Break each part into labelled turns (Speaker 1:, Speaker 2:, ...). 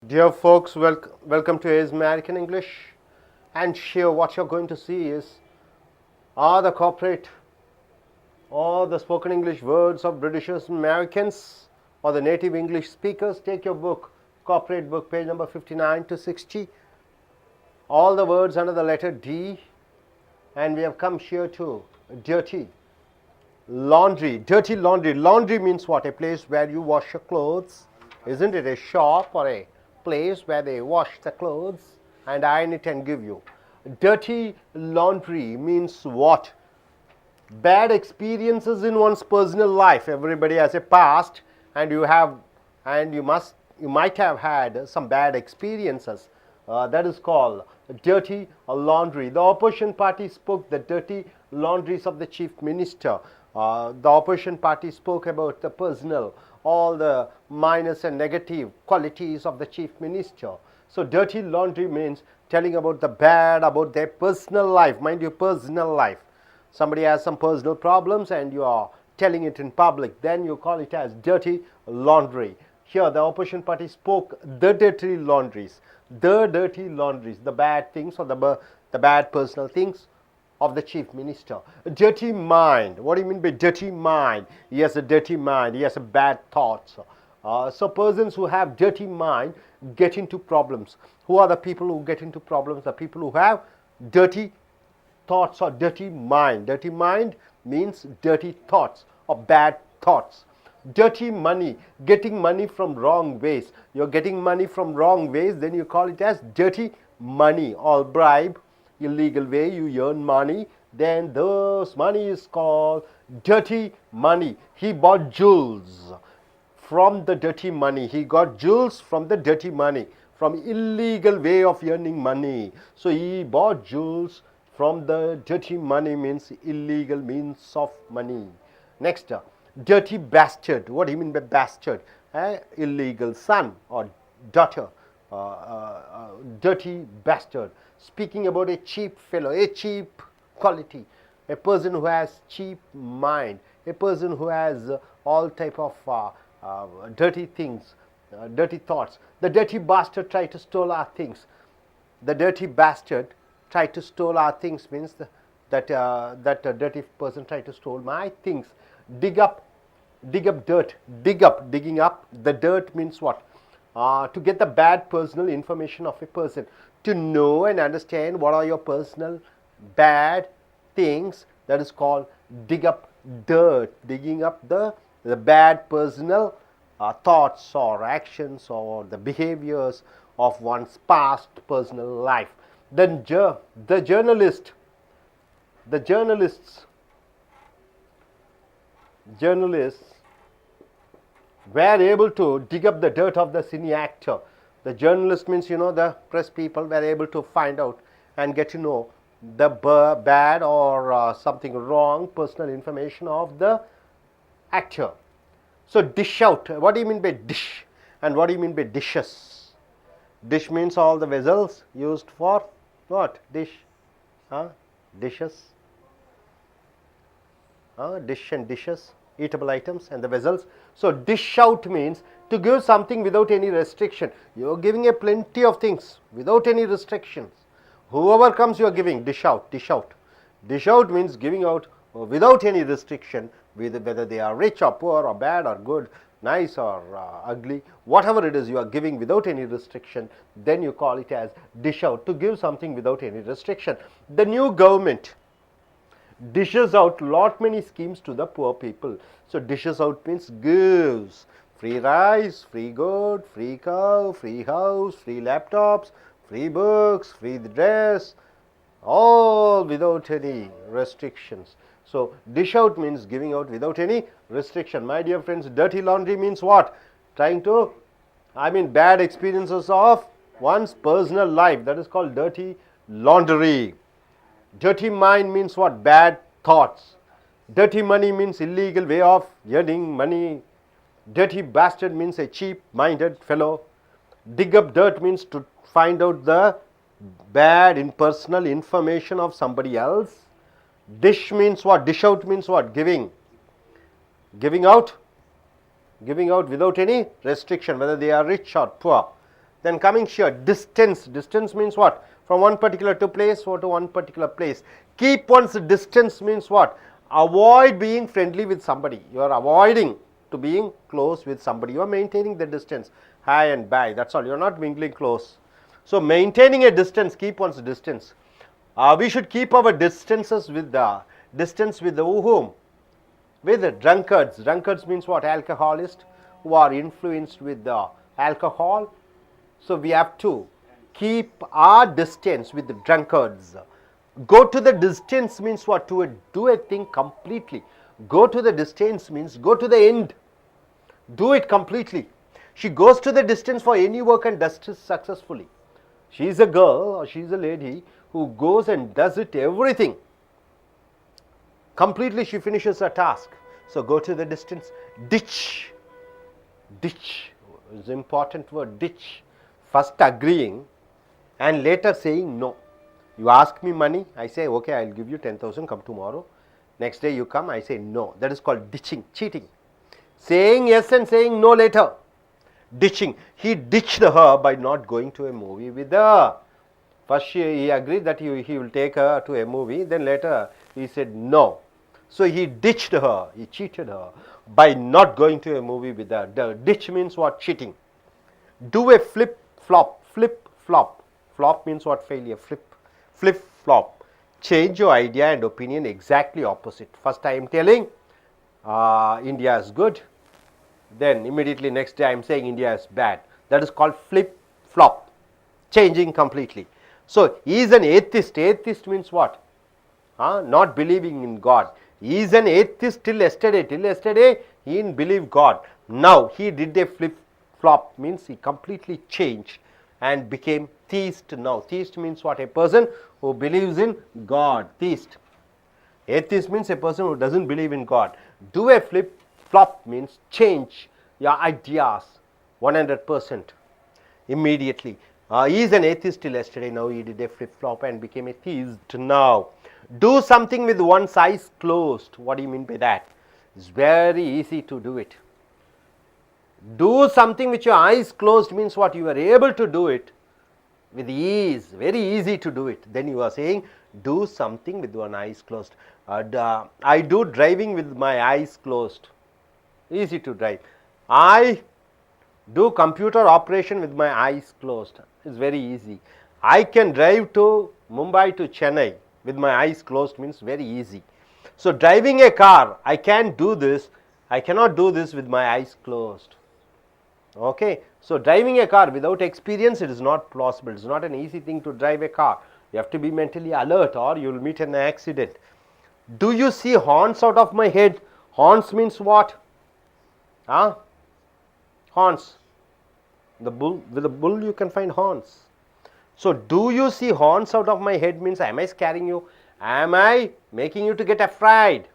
Speaker 1: Dear folks, welcome to A's American English. And here, what you're going to see is are the corporate or the spoken English words of Britishers and Americans or the native English speakers. Take your book, corporate book, page number 59 to 60. All the words under the letter D, and we have come here to dirty. Laundry, dirty laundry. Laundry means what? A place where you wash your clothes. Isn't it a shop or a place where they wash the clothes and iron it and give you? Dirty laundry means what? Bad experiences in one's personal life. Everybody has a past, and you might have had some bad experiences. That is called dirty laundry. The opposition party spoke the dirty laundries of the chief minister. The opposition party spoke about the personal, all the minus and negative qualities of the chief minister. So dirty laundry means telling about the bad about their personal life. Mind you, personal life. Somebody has some personal problems and you are telling it in public, then you call it as dirty laundry. Here the opposition party spoke the dirty laundries, the bad things or the bad personal things of the chief minister. A dirty mind. What do you mean by dirty mind? He has a dirty mind. He has a bad thoughts. So persons who have dirty mind get into problems. Who are the people who get into problems? The people who have dirty thoughts or dirty mind. Dirty mind means dirty thoughts or bad thoughts. Dirty money, getting money from wrong ways. You're getting money from wrong ways, then you call it as dirty money. Or bribe, illegal way you earn money, then this money is called dirty money. He bought jewels from the dirty money. He got jewels from the dirty money, from illegal way of earning money. So he bought jewels from the dirty money means illegal means of money. Next, dirty bastard. What do you mean by bastard? Illegal son or daughter. Dirty bastard. Speaking about a cheap fellow, a cheap quality, a person who has cheap mind, a person who has all type of dirty things, dirty thoughts. The dirty bastard tried to steal our things. The dirty bastard tried to steal our things means that dirty person tried to steal my things. Dig up dirt. Digging up the dirt means what? To get the bad personal information of a person, to know and understand what are your personal bad things. That is called dig up dirt. Digging up the bad personal thoughts or actions or the behaviors of one's past personal life. Then the journalists were able to dig up the dirt of the cine actor. The journalist means, the press people were able to find out and get to know the bad or something wrong personal information of the actor. So dish out. What do you mean by dish? And what do you mean by dishes? Dish means all the vessels used for what? Dish. Dishes. Dish and dishes, eatable items and the vessels. So dish out means to give something without any restriction. You are giving a plenty of things without any restrictions. Whoever comes, you are giving. Dish out. Dish out. Dish out means giving out without any restriction, whether they are rich or poor or bad or good, nice or ugly, whatever it is you are giving without any restriction, then you call it as dish out, to give something without any restriction. The new government dishes out lot many schemes to the poor people. So dishes out means gives free rice, free good, free cow, free house, free laptops, free books, free dress, all without any restrictions. So dish out means giving out without any restriction. My dear friends, dirty laundry means what? Bad experiences of one's personal life. That is called dirty laundry. Dirty mind means what? Bad thoughts. Dirty money means illegal way of earning money. Dirty bastard means a cheap-minded fellow. Dig up dirt means to find out the bad impersonal information of somebody else. Dish means what? Dish out means what? Giving. Giving out without any restriction, whether they are rich or poor. Then coming here, distance. Distance means what? From one particular place or to one particular place. Keep one's distance means what? Avoid being friendly with somebody. You are avoiding to being close with somebody. You are maintaining the distance, hi and bye. That's all. You are not mingling close. So maintaining a distance, keep one's distance. We should keep our distances with the distance with the whom? With the drunkards. Drunkards means what? Alcoholists who are influenced with the alcohol. So we have to keep our distance with the drunkards. Go to the distance means what? To do a thing completely. Go to the distance means go to the end. Do it completely. She goes to the distance for any work and does it successfully. She is a girl or she is a lady who goes and does it everything. Completely she finishes her task. So go to the distance. Ditch. Ditch is an important word. Ditch. First agreeing and later saying no. You ask me money, I say okay, I will give you 10,000, come tomorrow. Next day you come, I say no. That is called ditching, cheating. Saying yes and saying no later. Ditching. He ditched her by not going to a movie with her. First he agreed that he will take her to a movie, then later he said no. So he ditched her, he cheated her by not going to a movie with her. The ditch means what? Cheating. Do a flip flop, flip flop. Flop means what? Failure. Flip flop. Change your idea and opinion exactly opposite. First I am telling India is good, then immediately next day I am saying India is bad. That is called flip flop. Changing completely. So he is an atheist. Atheist means what? Not believing in God. He is an atheist till yesterday. Till yesterday he didn't believe God. Now he did a flip flop, means he completely changed and became theist now. Theist means what? A person who believes in God. Theist. Atheist means a person who doesn't believe in God. Do a flip flop means change your ideas 100% immediately. He is an atheist till yesterday, now he did a flip flop and became a theist now. Do something with one's eyes closed. What do you mean by that? It's very easy to do it. Do something with your eyes closed means what? You are able to do it with ease, very easy to do it. Then you are saying do something with one eyes closed. I do driving with my eyes closed. Easy to drive. I do computer operation with my eyes closed. It's very easy. I can drive to Mumbai to Chennai with my eyes closed means very easy. So driving a car, I can do this. I cannot do this with my eyes closed. Okay. So driving a car without experience, it is not possible. It is not an easy thing to drive a car. You have to be mentally alert or you will meet an accident. Do you see horns out of my head? Horns means what? Horns. The bull, with the bull you can find horns. So do you see horns out of my head means am I scaring you? Am I making you to get afraid?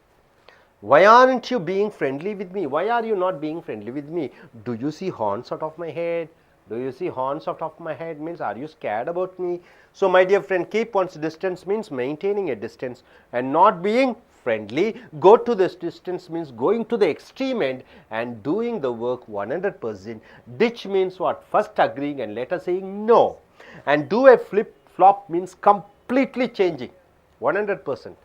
Speaker 1: Why aren't you being friendly with me? Why are you not being friendly with me? Do you see horns out of my head? Do you see horns out of my head means are you scared about me? So my dear friend, keep one's distance means maintaining a distance and not being friendly. Go to this distance means going to the extreme end and doing the work 100%. Ditch means what? First agreeing and later saying no. And do a flip flop means completely changing 100%.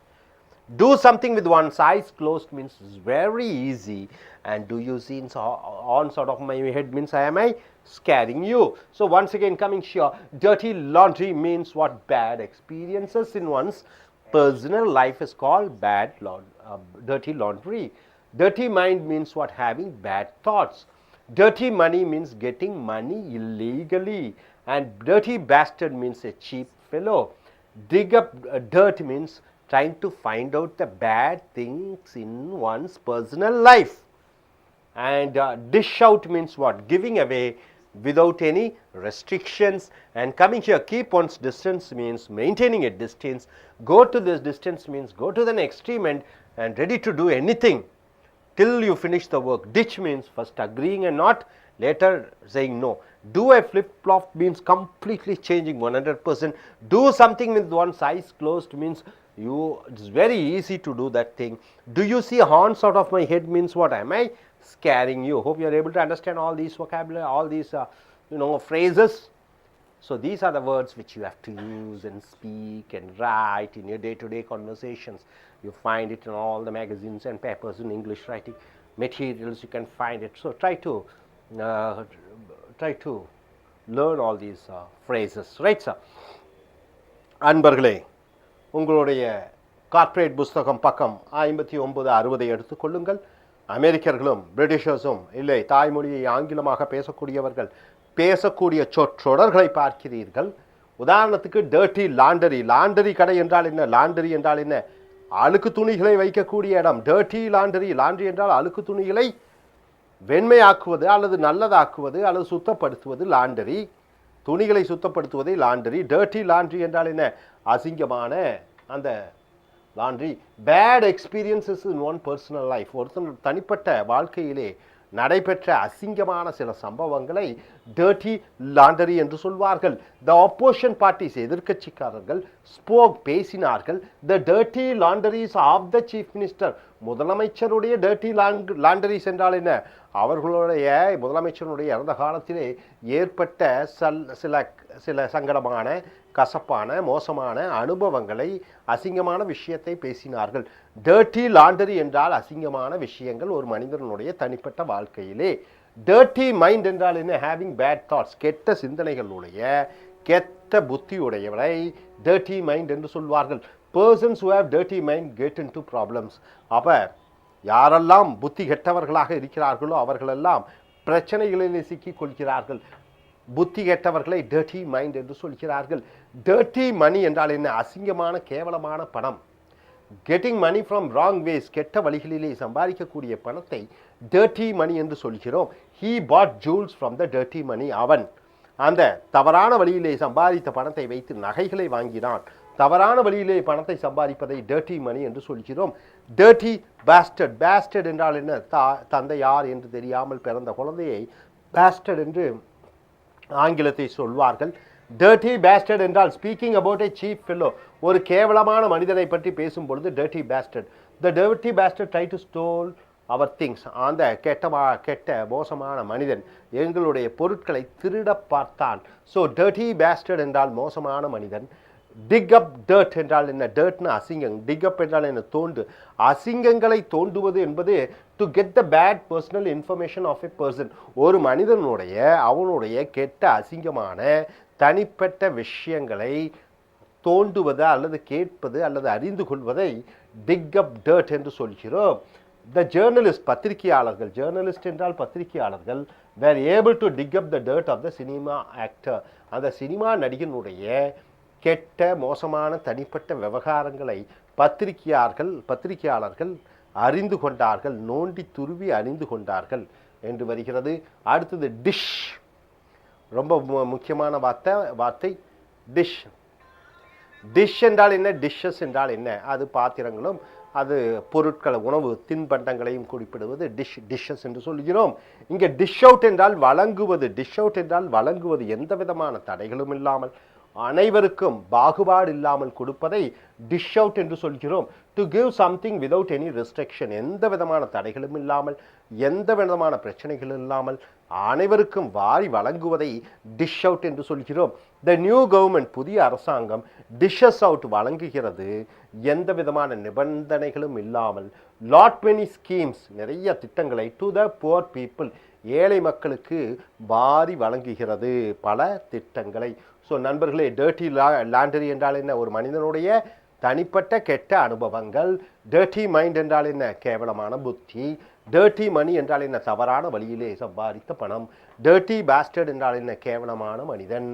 Speaker 1: Do something with one's eyes closed means very easy. And do you see on sort of my head means am I scaring you? So once again coming here, dirty laundry means what? Bad experiences in one's personal life is called dirty laundry. Dirty mind means what? Having bad thoughts. Dirty money means getting money illegally. And dirty bastard means a cheap fellow. Dig up dirt means trying to find out the bad things in one's personal life. And dish out means what? Giving away without any restrictions. And coming here, keep one's distance means maintaining a distance. Go to this distance means go to the extreme end and ready to do anything till you finish the work. Ditch means first agreeing and not later saying no. Do a flip flop means completely changing 100%. Do something with one's eyes closed means it's very easy to do that thing. Do you see horns out of my head means what? Am I scaring you? Hope you are able to understand all these vocabulary, all these phrases. So these are the words which you have to use and speak and write in your day-to-day conversations. You find it in all the magazines and papers in English writing materials. You can find it. So try to learn all these phrases, right, sir? அன்பர்களே, உங்களுடைய corporate புஸ்தகம் பக்கம் 59-60 எடுத்துக்கொள்ளுங்கள். அமெரிக்கர்களும் பிரிட்டிஷர்ஸும் இல்லை தாய்மொழியை ஆங்கிலமாக பேசக்கூடியவர்கள் பேசக்கூடிய சொற்றொடர்களை பார்க்கிறீர்கள். உதாரணத்துக்கு டர்ட்டி லாண்டரி. லாண்டரி கடை என்றால் என்ன? லாண்டரி என்றால் என்ன? அழுக்கு துணிகளை வைக்கக்கூடிய இடம். Dirty laundry. லாண்டரி என்றால் அழுக்கு துணிகளை வெண்மையாக்குவது அல்லது நல்லதாக்குவது அல்லது சுத்தப்படுத்துவது லாண்டரி. துணிகளை சுத்தப்படுத்துவதை லாண்டரி. டர்ட்டி லாண்ட்ரி என்றால் என்ன? அசிங்கமான அந்த laundry. Bad experiences in one personal life. ஒருத்தன் தனிப்பட்ட வாழ்க்கையிலே நடைபெற்ற அசிங்கமான சில சம்பவங்களை டர்ட்டி லாண்டரி என்று சொல்வார்கள். த ஆப்போசிஷன் பார்ட்டிஸ், எதிர்க்கட்சிக்காரர்கள், ஸ்போக், பேசினார்கள். The dirty laundries of the chief minister. முதலமைச்சருடைய டர்ட்டி லாண்டரிஸ் என்றால் என்ன? அவர்களுடைய முதலமைச்சருடைய இறந்த காலத்திலே ஏற்பட்ட சில சங்கடமான, கசப்பான, மோசமான அனுபவங்களை, அசிங்கமான விஷயத்தை பேசினார்கள். டர்ட்டி லாண்டரி என்றால் அசிங்கமான விஷயங்கள் ஒரு மனிதனுடைய தனிப்பட்ட வாழ்க்கையிலே. டர்ட்டி மைண்ட் என்றால் என்ன? ஹேவிங் பேட் தாட்ஸ், கெட்ட சிந்தனைகளுடைய, கெட்ட புத்தியுடையவரை டர்ட்டி மைண்ட் என்று சொல்வார்கள். Persons who have dirty mind get into problems. அப்போ யாரெல்லாம் புத்தி கெட்டவர்களாக இருக்கிறார்களோ அவர்களெல்லாம் பிரச்சனைகளில் சிக்கிக் கொள்கிறார்கள். புத்தி கெட்டவர்களை டர்ட்டி மைண்ட் என்று சொல்கிறார்கள். டர்ட்டி மணி என்றால் என்ன? அசிங்கமான, கேவலமான பணம். Getting money from wrong ways, கெட்ட வழிகளிலே சம்பாதிக்கக்கூடிய பணத்தை டர்ட்டி மணி என்று சொல்கிறோம். He bought jewels from the dirty money. அவன் அந்த தவறான வழியிலே சம்பாதித்த பணத்தை வைத்து நகைகளை வாங்கினான். தவறான வழியிலே பணத்தை சம்பாதிப்பதை டர்ட்டி மணி என்று சொல்கிறோம். Dirty bastard. பேஸ்டர்ட் என்றால் என்ன? தந்தை யார் என்று தெரியாமல் பிறந்த குழந்தையை பேஸ்டர்ட் என்று ஆங்கிலத்தை சொல்வார்கள். டர்ட்டி பேஸ்டர்ட் என்றால் speaking about a cheap fellow, ஒரு கேவலமான மனிதனை பற்றி பேசும் பொழுது dirty bastard. The dirty bastard try to stole our things. அந்த கெட்ட மோசமான மனிதன் எங்களுடைய பொருட்களை திருட பார்த்தான். ஸோ டர்ட்டி பேஸ்டர்ட் என்றால் மோசமான மனிதன். டிக் அப் டர்ட் என்றால் என்ன? டர்ட்னு அசிங்கம். டிக் அப் என்றால் என்ன? தோண்டு. அசிங்கங்களை தோண்டுவது என்பது to get the bad personal information of a person. ஒரு மனிதனுடைய அவனுடைய கெட்ட அசிங்கமான தனிப்பட்ட விஷயங்களை தோண்டுவது அல்லது கேட்பது அல்லது அறிந்து கொள்வதை டிக் அப் டர்ட் என்று சொல்கிறோம். த ஜேர்னலிஸ்ட், பத்திரிகையாளர்கள். ஜேர்னலிஸ்ட் என்றால் பத்திரிகையாளர்கள் were able to dig up the dirt of the cinema actor. அந்த சினிமா நடிகனுடைய கெட்ட மோசமான தனிப்பட்ட விவகாரங்களை பத்திரிகையாளர்கள் அறிந்து கொண்டார்கள், நோண்டி துருவி அறிந்து கொண்டார்கள் என்று வருகிறது. அடுத்தது டிஷ். ரொம்ப முக்கியமான வார்த்தை டிஷ். டிஷ் என்றால் என்ன? டிஷ்ஷஸ் என்றால் என்ன? அது பாத்திரங்களும் அது பொருட்களை, உணவு தின்பண்டங்களையும் குறிப்பிடுவது டிஷ்ஷஸ் என்று சொல்கிறோம். இங்கே டிஷ் அவுட் என்றால் வழங்குவது. டிஷ் அவுட் என்றால் வழங்குவது, எந்த விதமான தடைகளும் இல்லாமல் அனைவருக்கும் பாகுபாடு இல்லாமல் கொடுப்பதை டிஷ் அவுட் என்று சொல்கிறோம். To give something without any restriction, எந்த விதமான தடைகளும் இல்லாமல், எந்த விதமான பிரச்சனைகளும் இல்லாமல் அனைவருக்கும் வாரி வழங்குவதை டிஷ் அவுட் என்று சொல்கிறோம். த நியூ கவர்மெண்ட், புதிய அரசாங்கம் டிஷ்ஷஸ் அவுட் வழங்குகிறது, எந்த விதமான நிபந்தனைகளும் இல்லாமல். லாட் மெனி ஸ்கீம்ஸ், நிறைய திட்டங்களை டு த புவர் பீப்புள், ஏழை மக்களுக்கு வாரி வழங்குகிறது பல திட்டங்களை. ஸோ நண்பர்களே, டர்ட்டி லாண்டரி என்றால் என்ன? ஒரு மனிதனுடைய தனிப்பட்ட கெட்ட அனுபவங்கள். டர்ட்டி மைண்ட் என்றால் என்ன? கேவலமான புத்தி. டர்ட்டி மணி என்றால் என்ன? தவறான வழியிலே சம்பாதித்த பணம். டர்ட்டி பேஸ்டர்ட் என்றால் என்ன? கேவலமான மனிதன்.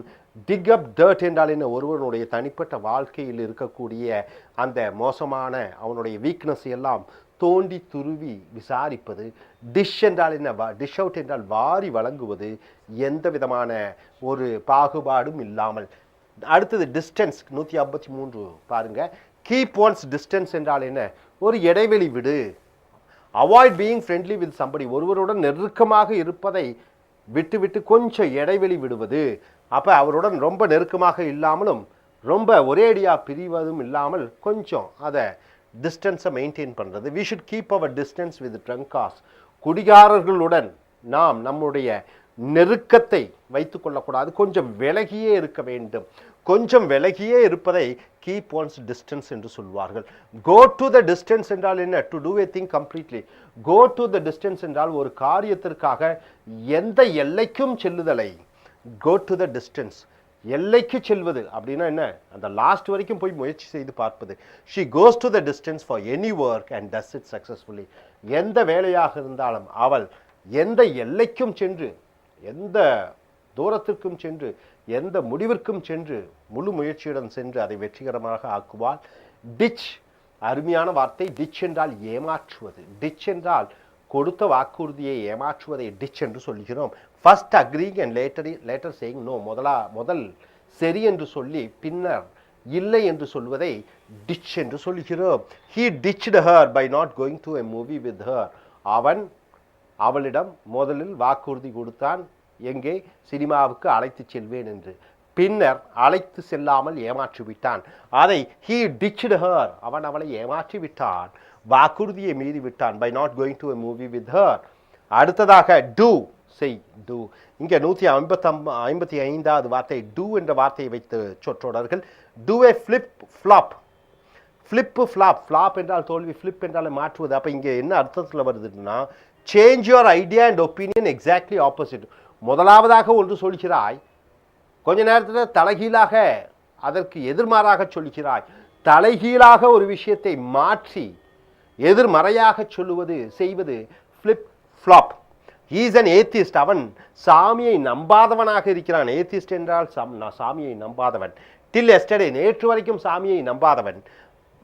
Speaker 1: டிக் அப் டர்ட் என்றால் என்ன? ஒருவனுடைய தனிப்பட்ட வாழ்க்கையில் இருக்கக்கூடிய அந்த மோசமான அவனுடைய வீக்னஸ் எல்லாம் தோண்டி துருவி விசாரிப்பது. டிஷ் என்றால் என்ன? டிஷ் அவுட் என்றால் வாரி வழங்குவது, எந்த விதமான ஒரு பாகுபாடும் இல்லாமல். அடுத்தது டிஸ்டன்ஸ். 153 பாருங்க. கீப் ஒன்ஸ் டிஸ்டன்ஸ் என்றால் என்ன? ஒரு இடைவெளி விடு. Avoid being friendly with somebody, ஒருவருடன் நெருக்கமாக இருப்பதை விட்டு கொஞ்சம் இடைவெளி விடுவது. அப்போ அவருடன் ரொம்ப நெருக்கமாக இல்லாமலும் ரொம்ப ஒரேடியாக பிரிவதும் இல்லாமல் கொஞ்சம் அதை டிஸ்டன்ஸை மெயின்டைன் பண்ணுறது. We should keep our distance with drunkards, குடிகாரர்களுடன் நாம் நம்முடைய நெருக்கத்தை வைத்துக் கொள்ளக்கூடாது, கொஞ்சம் விலகியே இருக்க வேண்டும். கொஞ்சம் விலகியே இருப்பதை கீப் ஒன்ஸ் டிஸ்டன்ஸ் என்று சொல்வார்கள். கோ டு த டிஸ்டன்ஸ் என்றால் என்ன? To do a thing completely. Go to the distance என்றால் ஒரு காரியத்திற்காக எந்த எல்லைக்கும் செல்லுதலை. கோ டு த டிஸ்டன்ஸ், எல்லைக்கு செல்வது அப்படின்னா என்ன? அந்த லாஸ்ட் வரைக்கும் போய் முயற்சி செய்து பார்ப்பது. She goes to the distance for any work and does it successfully. எந்த வேலையாக இருந்தாலும் அவள் எந்த எல்லைக்கும் சென்று, எந்த தூரத்திற்கும் சென்று, எந்த முடிவிற்கும் சென்று, முழு முயற்சியுடன் சென்று அதை வெற்றிகரமாக ஆக்குவாள். டிச், அருமையான வார்த்தை. டிச் என்றால் ஏமாற்றுவது. டிச் என்றால் கொடுத்த வாக்குறுதியை ஏமாற்றுவதை டிச் என்று சொல்கிறோம். First agreeing and later saying no. முதல் சரி என்று சொல்லி பின்னர் இல்லை என்று சொல்வதை டிச் என்று சொல்கிறோம். He ditched her by not going to a movie with her. அவளிடம் முதலில் வாக்குறுதி கொடுத்தான், எங்கே? சினிமாவுக்கு அழைத்து செல்வேன் என்று. பின்னர் அழைத்து செல்லாமல் ஏமாற்றி விட்டான். அதை ஹீ டிச்டு ஹர், அவன் அவளை ஏமாற்றி விட்டான், வாக்குறுதியை மீறி விட்டான். By not going to a movie with her. அடுத்ததாக டூ, செய். டூ இங்கே 155வது வார்த்தை டூ என்ற வார்த்தையை வைத்து சொற்றொடர்கள். Do a flip flop. Flip flop. Flop என்றால் தோல்வி, ஃபிளிப் என்றால் மாற்றுவது. அப்போ இங்கே என்ன அர்த்தத்தில் வருதுன்னா, change your idea and opinion exactly opposite. முதலாவதாக ஒன்று சொல்கிறாய், கொஞ்ச நேரத்தில் தலைகீழாக அதற்கு எதிர்மாறாக சொல்கிறாய். தலைகீழாக ஒரு விஷயத்தை மாற்றி எதிர்மறையாக சொல்லுவது, செய்வது flip flop. Is an atheist. அவன் சாமியை நம்பாதவனாக இருக்கிறான். ஏத்திஸ்ட் என்றால் சாமியை நம்பாதவன். டில் எஸ்டர்டே, நேற்று வரைக்கும் சாமியை நம்பாதவன்.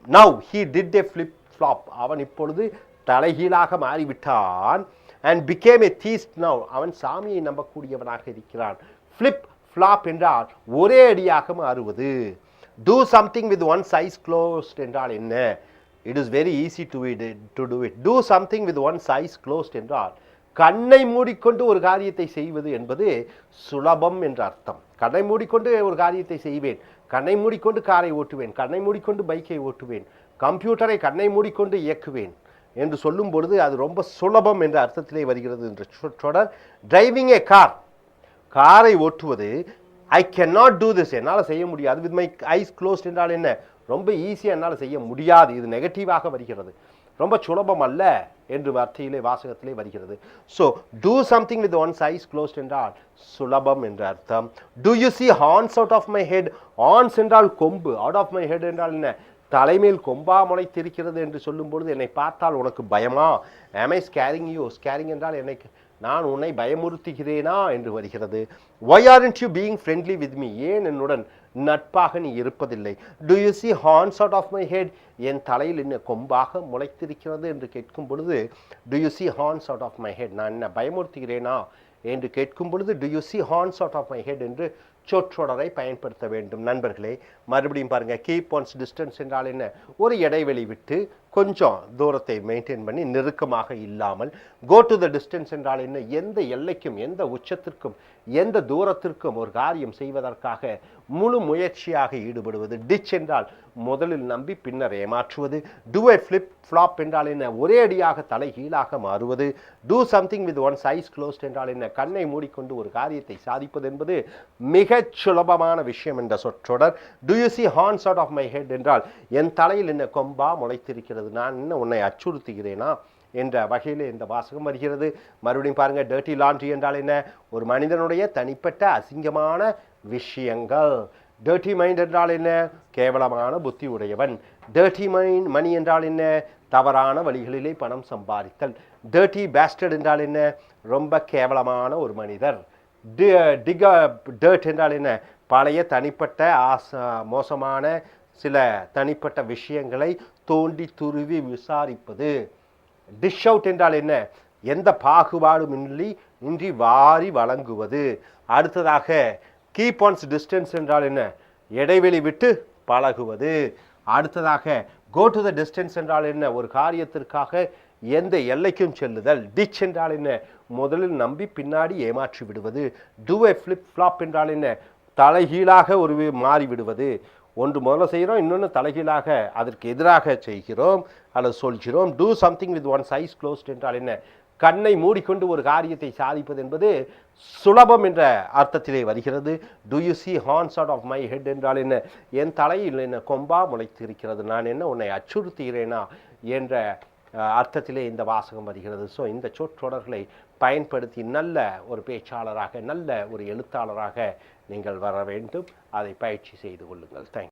Speaker 1: Now he did a flip flop. அவன் இப்பொழுது தலைகீழாக மாறிவிட்டான். And became a theist now. அவன் சாமியை நம்பக்கூடியவனாக இருக்கிறான். ஃபிளிப் ஃப்ளாப் என்றால் ஒரே அடியாக மாறுவது. Two something with one's eyes closed என்றால் என்ன? It is very easy to do it. Two something with one's eyes closed என்றால் கண்ணை மூடிக்கொண்டு ஒரு காரியத்தை செய்வது என்பது சுலபம் என்ற அர்த்தம். கண்ணை மூடிக்கொண்டு ஒரு காரியத்தை செய்வேன், கண்ணை மூடிக்கொண்டு காரை ஓட்டுவேன், கண்ணை மூடிக்கொண்டு பைக்கை ஓட்டுவேன், கம்ப்யூட்டரை கண்ணை மூடிக்கொண்டு இயக்குவேன் என்று சொல்லும் பொழுது அது ரொம்ப சுலபம் என்ற அர்த்தத்திலே வருகிறது என்ற சொற்றொடர். டிரைவிங் ஏ கார், காரை ஓட்டுவது. I can not do this, என்னால் செய்ய முடியாது. வித் மை ஐஸ் க்ளோஸ்ட் என்றால் என்ன? ரொம்ப ஈஸியாக என்னால் செய்ய முடியாது. இது நெகட்டிவாக வருகிறது, ரொம்ப சுலபம் அல்ல என்று வார்த்தையிலே வாசகத்திலே வருகிறது. So do something with one's eyes closed என்றால் சுலபம் என்ற அர்த்தம். Do you see horns out of my head. Horns என்றால் கொம்பு, அவுட் ஆஃப் மை ஹெட் என்றால் என்ன? தலைமையில் கொம்பா முளைத்திருக்கிறது என்று சொல்லும் பொழுது என்னை பார்த்தால் உனக்கு பயமா? am I scaring you? Scarring என்றால் நான் உன்னை பயமுறுத்துகிறேனா என்று வருகிறது. why aren't you being friendly with me? ஏன் என்னுடன் நட்பாக நீ இருப்பதில்லை? do you see horns out of my head? என் தலையில் என்ன கொம்பாக முளைத்திருக்கிறது என்று கேட்கும் பொழுது do you see horns out of my head? நான் என்ன பயமுறுத்துகிறேனா என்று கேட்கும் பொழுது do you see horns out of my head என்று சொற்றொடரை பயன்படுத்த வேண்டும். நண்பர்களே, மறுபடியும் பாருங்க. கீப் ஒன்ஸ் டிஸ்டன்ஸ் என்றால் என்ன? ஒரு இடைவெளி விட்டு கொஞ்சம் தூரத்தை மெயின்டைன் பண்ணி நெருக்கமாக இல்லாமல். கோ டு த டிஸ்டன்ஸ் என்றால் என்ன? எந்த எல்லைக்கும், எந்த உச்சத்திற்கும், எந்த தூரத்திற்கும் ஒரு காரியம் செய்வதற்காக முழு முயற்சியாக ஈடுபடுவது. டிச் என்றால் முதலில் நம்பி பின்னர் ஏமாற்றுவது. டூ ஏ ஃபிளிப் ஃப்ளாப் என்றால் என்ன? ஒரே அடியாக தலைகீழாக மாறுவது. Two something with one's eyes closed என்றால் என்ன? கண்ணை மூடிக்கொண்டு ஒரு காரியத்தை சாதிப்பது என்பது மிகச் சுலபமான விஷயம் என்ற சொற்றொடர். Do you see horns out of my head என்றால் என் தலையில் என்ன கொம்பா முளைத்திருக்கிறது, நான் என்ன உன்னை அச்சுறுத்துகிறேனா என்ற வகையில் இந்த வாசகம் வருகிறது. மறுபடியும் பாருங்க. டர்ட்டி லாண்ட்ரி என்றால் என்ன? ஒரு மனிதனுடைய தனிப்பட்ட அசிங்கமான விஷயங்கள். டர்ட்டி மைண்ட் என்றால் என்ன? கேவலமான புத்தி உடையவன். டர்ட்டி மணி என்றால் என்ன? தவறான வழிகளிலே பணம் சம்பாதித்தல். டர்ட்டி பேஸ்டர்ட் என்றால் என்ன? ரொம்ப கேவலமான ஒரு மனிதர். டர்ட் என்றால் என்ன? பழைய தனிப்பட்ட மோசமான சில தனிப்பட்ட விஷயங்களை தோண்டி துருவி விசாரிப்பது. டிஷ் அவுட் என்றால் என்ன? எந்த பாகுபாடும் இன்றி வாரி வழங்குவது. அடுத்ததாக கீப் ஒன்ஸ் டிஸ்டன்ஸ் என்றால் என்ன? இடைவெளி விட்டு பழகுவது. அடுத்ததாக கோ டு த டிஸ்டன்ஸ் என்றால் என்ன? ஒரு காரியத்திற்காக எந்த எல்லைக்கும் செல்லுதல். டிச் என்றால் என்ன? முதலில் நம்பி பின்னாடி ஏமாற்றி விடுவது. டூ ஏ ஃபிளிப் ஃப்ளாப் என்றால் என்ன? தலைகீழாக ஒரு மாறிவிடுவது. ஒன்று முதல்ல செய்கிறோம், இன்னொன்று தலைகீழாக அதற்கு எதிராக செய்கிறோம் அல்லது சொல்கிறோம். Two something with one's eyes closed என்றால் என்ன? கண்ணை மூடிக்கொண்டு ஒரு காரியத்தை சாதிப்பது என்பது சுலபம் என்ற அர்த்தத்திலே வருகிறது. Do you see horns out of my head என்றால் என்ன? என் தலையில் என்ன கொம்பா முளைத்து இருக்கிறது, நான் என்ன உன்னை அச்சுறுத்துகிறேனா என்ற அர்த்தத்திலே இந்த வாசகம் வருகிறது. ஸோ இந்த சொற்றொடர்களை பயன்படுத்தி நல்ல ஒரு பேச்சாளராக, நல்ல ஒரு எழுத்தாளராக நீங்கள் வர வேண்டும். அதை பயிற்சி செய்து கொள்ளுங்கள். தேங்க்யூ.